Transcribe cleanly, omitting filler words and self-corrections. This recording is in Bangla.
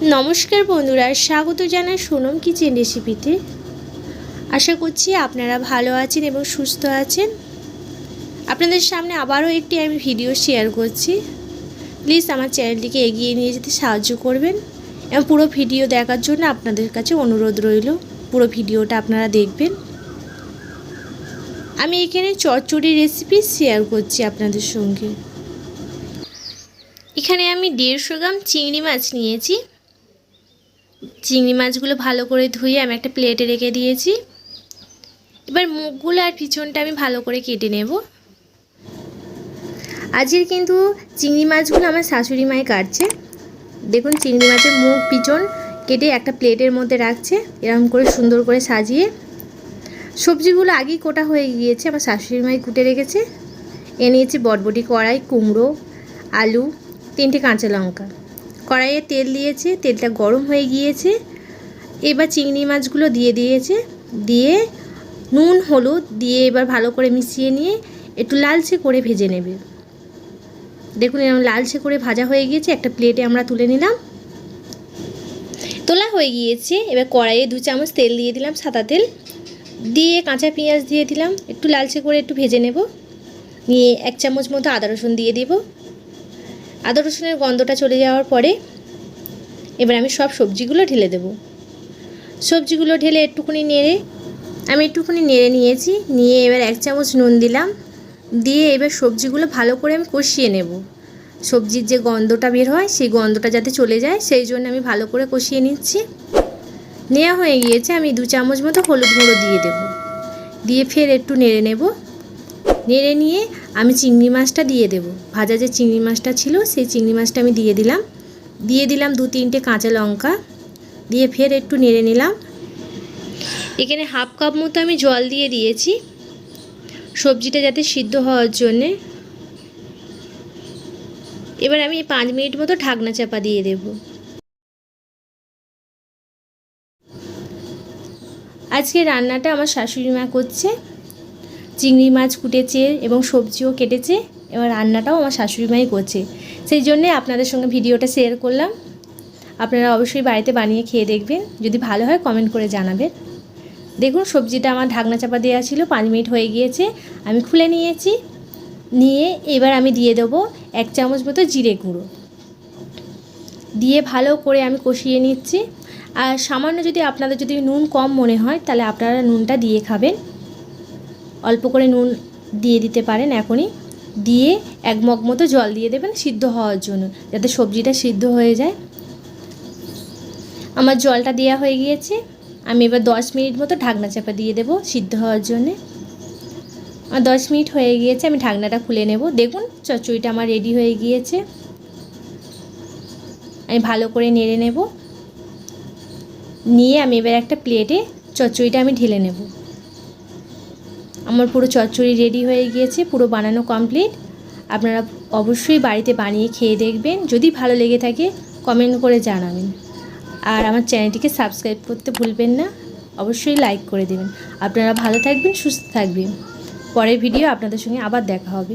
नमस्कार बंधुरा स्वागत जानाई सोनम किचेन रेसिपिते। आशा करछि आपनारा भालो आछेन एबं सुस्थ आछेन। आपनादेर सामने आबारो एकटी आमि भिडियो शेयर करछि। प्लिज आमार चैनलटिके एगिये निये जेते साहाज्य करबेन एबं पुरो भिडियो देखार जोन्नो आपनादेर काछे अनुरोध रइलो। पुरो भिडियोटा आपनारा देखबेन। आमि एखाने चच्चড়ি रेसिपि शेयर करछि आपनादेर संगे। एखाने आमि 150 ग्राम चिंगड़ी माछ नियेछि। चिंगड़ी माछगुलो भालो करे धुए आमि एकटा प्लेटे रेखे दिएछि। एबार मुखगुलो आर पिछनटा आमि भालो करे केटे नेब। आजकेर किन्तु चिंगड़ी माछगुलो आमार शाशुड़ी माई काटছে। देखुन चिंगड़ी माछेर मुख पिछन केटे एकटा प्लेटेर मধ্যে রাখছে এরকম করে সুন্দর করে সাজিয়ে। সবজিগুলো আগেই কোটা হয়ে গিয়েছে, আমার শাশুড়ি মাই কুটে রেখেছে। এ নিয়েছি বটবটি, কড়াই, কুমড়ো, আলু, 3টে কাঁচা লঙ্কা। কড়াইয়ে তেল দিয়েছে, তেলটা গরম হয়ে গিয়েছে। এবার চিংড়ি মাছগুলো দিয়ে দিয়েছে, দিয়ে নুন হলুদ দিয়ে এবার ভালো করে মিশিয়ে নিয়ে একটু লালচে করে ভেজে নেবে। দেখুন এরকম লালচে করে ভাজা হয়ে গিয়েছে। একটা প্লেটে আমরা তুলে নিলাম। তোলা হয়ে গিয়েছে। এবার কড়াইয়ে 2 চামচ তেল দিয়ে দিলাম, সাদা তেল দিয়ে কাঁচা পেঁয়াজ দিয়ে দিলাম, একটু লালচে করে একটু ভেজে নেব। নিয়ে 1 চামচ মতো আদা রসুন দিয়ে দেব। আদা রসুনের গন্ধটা চলে যাওয়ার পরে এবার আমি সব সবজিগুলো ঢেলে দেব। সবজিগুলো ঢেলে একটুখানি নেড়ে নিয়েছি। নিয়ে এবার 1 চামচ নুন দিলাম। দিয়ে এবার সবজিগুলো ভালো করে আমি কষিয়ে নেব। সবজির যে গন্ধটা বের হয় সেই গন্ধটা যাতে চলে যায় সেই জন্য আমি ভালো করে কষিয়ে নিচ্ছি। নেওয়া হয়ে গিয়েছে। আমি 2 চামচ মতো হলুদ গুঁড়ো দিয়ে দেব। দিয়ে ফের একটু নেড়ে নেব। নেড়ে নিয়ে আমি চিংড়ি মাছটা দিয়ে দেব। ভাজা যে চিংড়ি মাছটা ছিল সেই চিংড়ি মাছটা আমি দিয়ে দিলাম 2-3টে কাঁচা লঙ্কা দিয়ে ফের একটু নেড়ে নিলাম। এখানে হাফ কাপ মতো আমি জল দিয়ে দিয়েছি সবজিটা যাতে সিদ্ধ হওয়ার জন্যে। এবার আমি 5 মিনিট মতো ঢাকনা চাপা দিয়ে দেব। আজকে রান্নাটা আমার শাশুড়ি মা করছে। চিংড়ি মাছ কুটেছে এবং সবজিও কেটেছে। এবার রান্নাটাও আমার শাশুড়ি মাই করছে। সেই জন্যে আপনাদের সঙ্গে ভিডিওটা শেয়ার করলাম। আপনারা অবশ্যই বাড়িতে বানিয়ে খেয়ে দেখবেন। যদি ভালো হয় কমেন্ট করে জানাবেন। দেখুন সবজিটা আমার ঢাকনা চাপা দেওয়া ছিল, 5 মিনিট হয়ে গিয়েছে। আমি খুলে নিয়েছি। নিয়ে এবার আমি দিয়ে দেবো 1 চামচ মতো জিরে গুঁড়ো দিয়ে ভালো করে আমি কষিয়ে নিচ্ছি। আর সামান্য যদি আপনাদের যদি নুন কম মনে হয় তাহলে আপনারা নুনটা দিয়ে খাবেন। অল্প করে নুন দিয়ে দিতে পারেন এখনই। দিয়ে 1 মগ মতো জল দিয়ে দেবেন সিদ্ধ হওয়ার জন্য, যাতে সবজিটা সিদ্ধ হয়ে যায়। আমার জলটা দেওয়া হয়ে গিয়েছে। আমি এবার 10 মিনিট মতো ঢাকনা চাপা দিয়ে দেবো সিদ্ধ হওয়ার জন্যে। আর 10 মিনিট হয়ে গিয়েছে। আমি ঢাকনাটা খুলে নেব। দেখুন চচ্চড়িটা আমার রেডি হয়ে গিয়েছে। আমি ভালো করে নেড়ে নেব। নিয়ে আমি এবার একটা প্লেটে চচ্চড়িটা আমি ঢেলে নেব। আমার পুরো চচ্চড়ি রেডি হয়ে গিয়েছে, পুরো বানানো কমপ্লিট। আপনারা অবশ্যই বাড়িতে বানিয়ে খেয়ে দেখবেন। যদি ভালো লেগে থাকে কমেন্ট করে জানাবেন। আর আমার চ্যানেলটিকে সাবস্ক্রাইব করতে ভুলবেন না। অবশ্যই লাইক করে দেবেন। আপনারা ভালো থাকবেন, সুস্থ থাকবেন। পরের ভিডিও আপনাদের সঙ্গে আবার দেখা হবে।